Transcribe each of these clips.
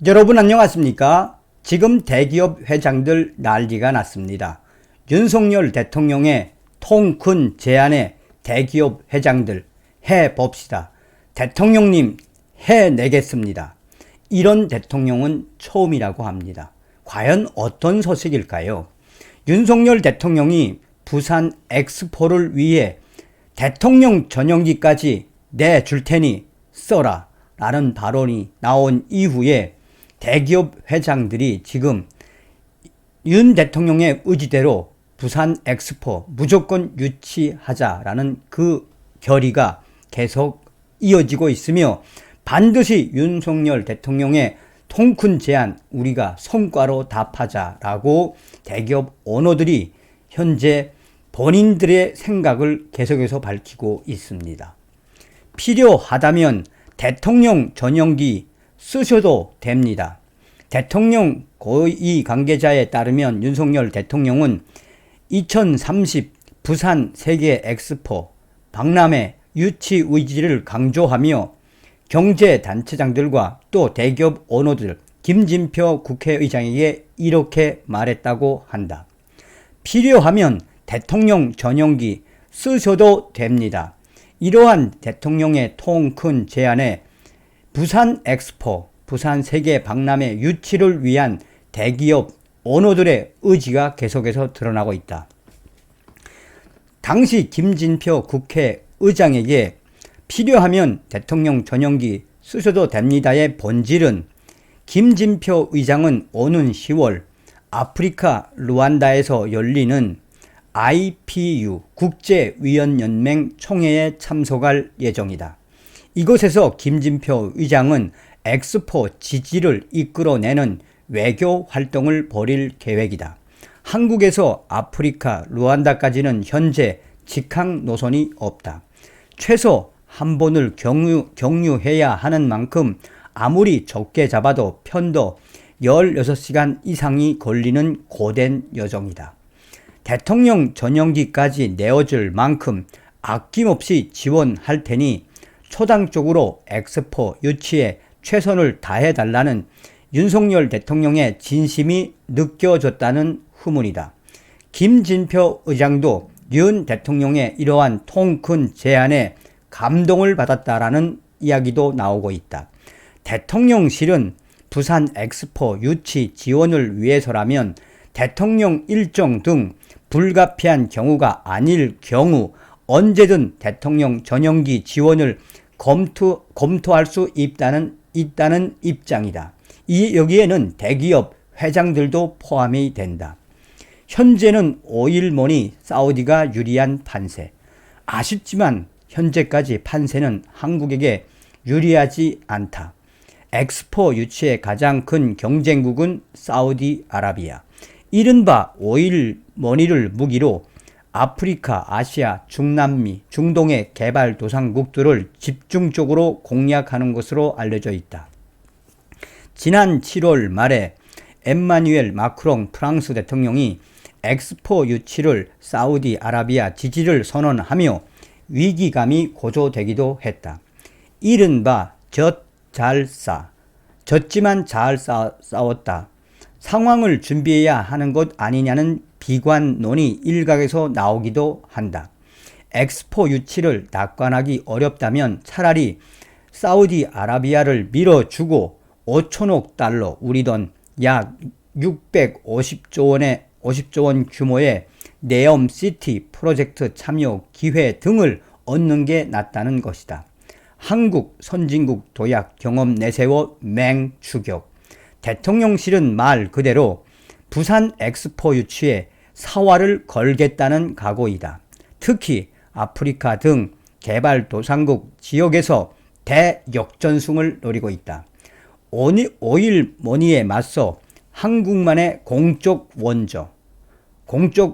여러분 안녕하십니까? 지금 대기업 회장들 난리가 났습니다. 윤석열 대통령의 통 큰 제안에 대기업 회장들 해봅시다. 대통령님 해내겠습니다. 이런 대통령은 처음이라고 합니다. 과연 어떤 소식일까요? 윤석열 대통령이 부산 엑스포를 위해 대통령 전용기까지 내줄 테니 써라 라는 발언이 나온 이후에 대기업 회장들이 지금 윤 대통령의 의지대로 부산 엑스포 무조건 유치하자라는 그 결의가 계속 이어지고 있으며 반드시 윤석열 대통령의 통큰 제안 우리가 성과로 답하자라고 대기업 오너들이 현재 본인들의 생각을 계속해서 밝히고 있습니다. 필요하다면 대통령 전용기 쓰셔도 됩니다. 대통령 고위 관계자에 따르면 윤석열 대통령은 2030 부산 세계 엑스포 박람회 유치 의지를 강조하며 경제단체장들과 또 대기업 오너들 김진표 국회의장에게 이렇게 말했다고 한다. 필요하면 대통령 전용기 쓰셔도 됩니다. 이러한 대통령의 통 큰 제안에 부산 엑스포, 부산 세계 박람회 유치를 위한 대기업 오너들의 의지가 계속해서 드러나고 있다. 당시 김진표 국회의장에게 필요하면 대통령 전용기 쓰셔도 됩니다의 본질은 김진표 의장은 오는 10월 아프리카 루안다에서 열리는 IPU 국제위원연맹 총회에 참석할 예정이다. 이곳에서 김진표 의장은 엑스포 지지를 이끌어내는 외교 활동을 벌일 계획이다. 한국에서 아프리카 루안다까지는 현재 직항 노선이 없다. 최소 한 번을 경유해야 하는 만큼 아무리 적게 잡아도 편도 16시간 이상이 걸리는 고된 여정이다. 대통령 전용기까지 내어줄 만큼 아낌없이 지원할 테니 초당적으로 엑스포 유치에 최선을 다해달라는 윤석열 대통령의 진심이 느껴졌다는 후문이다. 김진표 의장도 윤 대통령의 이러한 통 큰 제안에 감동을 받았다라는 이야기도 나오고 있다. 대통령실은 부산 엑스포 유치 지원을 위해서라면 대통령 일정 등 불가피한 경우가 아닐 경우 언제든 대통령 전용기 지원을 검토할 수 있다는 입장이다. 여기에는 대기업 회장들도 포함이 된다. 현재는 오일머니 사우디가 유리한 판세. 아쉽지만 현재까지 판세는 한국에게 유리하지 않다. 엑스포 유치의 가장 큰 경쟁국은 사우디아라비아. 이른바 오일머니를 무기로 아프리카, 아시아, 중남미, 중동의 개발도상국들을 집중적으로 공략하는 것으로 알려져 있다. 지난 7월 말에 엠마뉴엘 마크롱 프랑스 대통령이 엑스포 유치를 사우디아라비아 지지를 선언하며 위기감이 고조되기도 했다. 이른바 졌지만 잘 싸웠다. 상황을 준비해야 하는 것 아니냐는 비관론이 일각에서 나오기도 한다. 엑스포 유치를 낙관하기 어렵다면 차라리 사우디아라비아를 밀어주고 5천억 달러 우리 돈 약 50조 원 규모의 네옴시티 프로젝트 참여 기회 등을 얻는 게 낫다는 것이다. 한국 선진국 도약 경험 내세워 맹추격. 대통령실은 말 그대로 부산 엑스포 유치에 사활을 걸겠다는 각오이다. 특히 아프리카 등 개발도상국 지역에서 대역전승을 노리고 있다. 오일머니에 맞서 한국만의 공적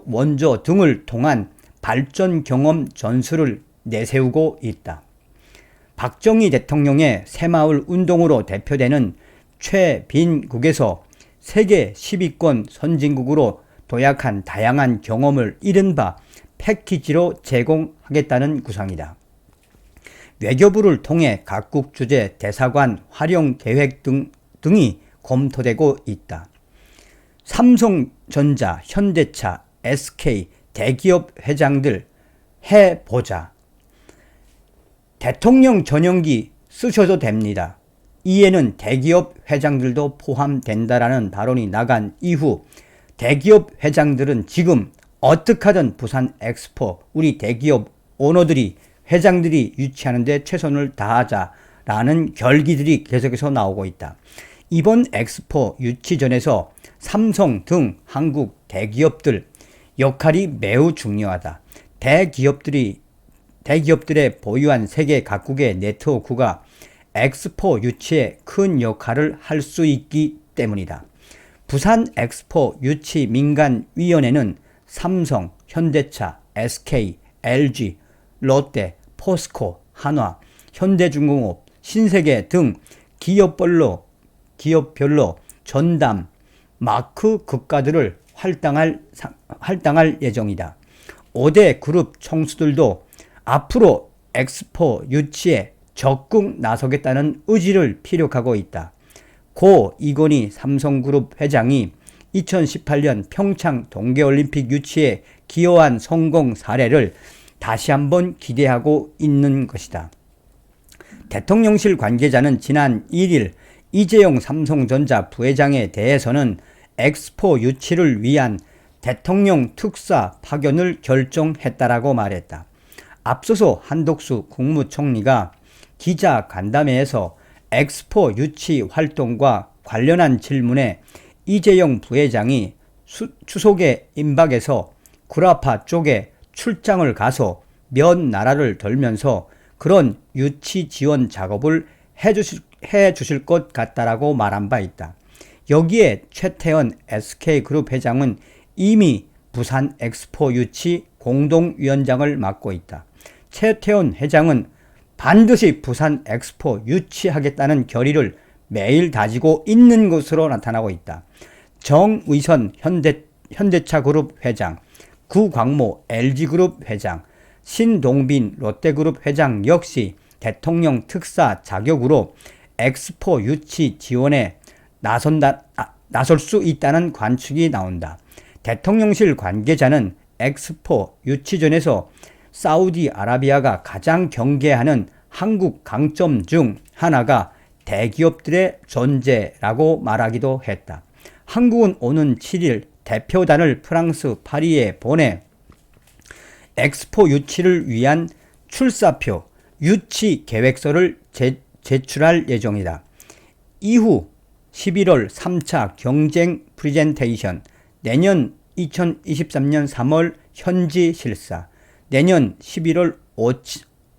원조 등을 통한 발전 경험 전술을 내세우고 있다. 박정희 대통령의 새마을 운동으로 대표되는 최빈국에서 세계 10위권 선진국으로 도약한 다양한 경험을 이른바 패키지로 제공하겠다는 구상이다. 외교부를 통해 각국 주재 대사관 활용 계획 등이 검토되고 있다. 삼성전자, 현대차, SK 대기업 회장들 해보자. 대통령 전용기 쓰셔도 됩니다. 이에는 대기업 회장들도 포함된다라는 발언이 나간 이후 대기업 회장들은 지금 어떻게 하든 부산 엑스포 우리 대기업 오너들이 회장들이 유치하는 데 최선을 다하자라는 결기들이 계속해서 나오고 있다. 이번 엑스포 유치전에서 삼성 등 한국 대기업들 역할이 매우 중요하다. 대기업들의 보유한 세계 각국의 네트워크가 엑스포 유치에 큰 역할을 할 수 있기 때문이다. 부산 엑스포 유치 민간위원회는 삼성, 현대차, SK, LG, 롯데, 포스코, 한화, 현대중공업, 신세계 등 기업별로 전담, 마크 국가들을 할당할 예정이다. 5대 그룹 총수들도 앞으로 엑스포 유치에 적극 나서겠다는 의지를 피력하고 있다. 고 이건희 삼성그룹 회장이 2018년 평창 동계올림픽 유치에 기여한 성공 사례를 다시 한번 기대하고 있는 것이다. 대통령실 관계자는 지난 1일 이재용 삼성전자 부회장에 대해서는 엑스포 유치를 위한 대통령 특사 파견을 결정했다라고 말했다. 앞서서 한덕수 국무총리가 기자 간담회에서 엑스포 유치 활동과 관련한 질문에 이재용 부회장이 추석에 임박해서 구라파 쪽에 출장을 가서 몇 나라를 돌면서 그런 유치 지원 작업을 해주실 것 같다라고 말한 바 있다. 여기에 최태원 SK그룹 회장은 이미 부산 엑스포 유치 공동위원장을 맡고 있다. 최태원 회장은 반드시 부산 엑스포 유치하겠다는 결의를 매일 다지고 있는 것으로 나타나고 있다. 정의선 현대차그룹 회장, 구광모 LG그룹 회장, 신동빈 롯데그룹 회장 역시 대통령 특사 자격으로 엑스포 유치 지원에 나설 수 있다는 관측이 나온다. 대통령실 관계자는 엑스포 유치전에서 사우디아라비아가 가장 경계하는 한국 강점 중 하나가 대기업들의 존재라고 말하기도 했다. 한국은 오는 7일 대표단을 프랑스 파리에 보내 엑스포 유치를 위한 출사표, 유치 계획서를 제출할 예정이다. 이후 11월 3차 경쟁 프레젠테이션, 내년 2023년 3월 현지 실사, 내년 11월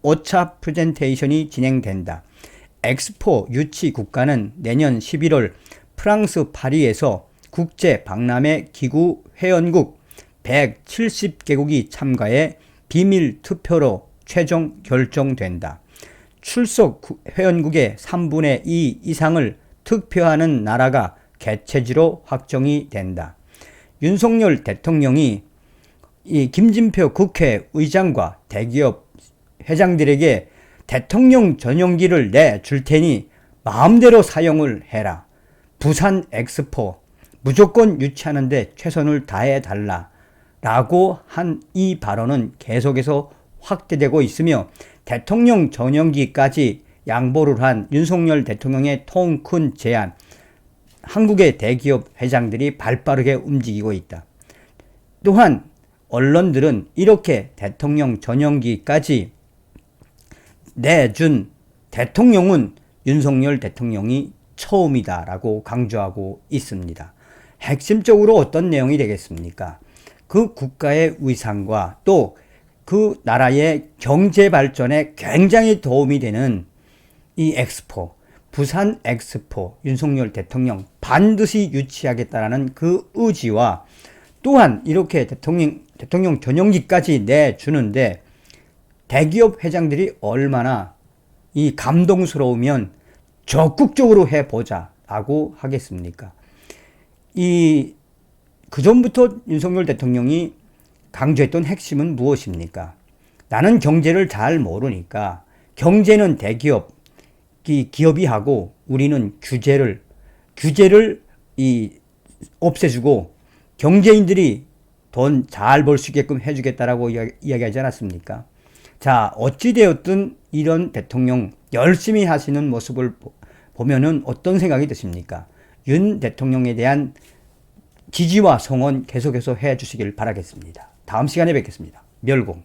5차 프레젠테이션이 진행된다. 엑스포 유치 국가는 내년 11월 프랑스 파리에서 국제 박람회 기구 회원국 170개국이 참가해 비밀 투표로 최종 결정된다. 출석 회원국의 3분의 2 이상을 투표하는 나라가 개최지로 확정이 된다. 윤석열 대통령이 이 김진표 국회의장과 대기업 회장들에게 대통령 전용기를 내줄 테니 마음대로 사용을 해라. 부산 엑스포 무조건 유치하는데 최선을 다해달라. 라고 한 이 발언은 계속해서 확대되고 있으며 대통령 전용기까지 양보를 한 윤석열 대통령의 통 큰 제안, 한국의 대기업 회장들이 발빠르게 움직이고 있다. 또한 언론들은 이렇게 대통령 전용기까지 내준 대통령은 윤석열 대통령이 처음이다라고 강조하고 있습니다. 핵심적으로 어떤 내용이 되겠습니까? 그 국가의 위상과 또 그 나라의 경제 발전에 굉장히 도움이 되는 이 엑스포, 부산 엑스포 윤석열 대통령 반드시 유치하겠다라는 그 의지와 또한 이렇게 대통령 전용기까지 내주는데 대기업 회장들이 얼마나 이 감동스러우면 적극적으로 해보자라고 하겠습니까? 그전부터 윤석열 대통령이 강조했던 핵심은 무엇입니까? 나는 경제를 잘 모르니까 경제는 기업이 하고 우리는 규제를 없애주고 경제인들이 돈 잘 벌 수 있게끔 해주겠다라고 이야기하지 않았습니까? 자, 어찌되었든 이런 대통령 열심히 하시는 모습을 보면은 어떤 생각이 드십니까? 윤 대통령에 대한 지지와 성원 계속해서 해 주시길 바라겠습니다. 다음 시간에 뵙겠습니다. 멸공.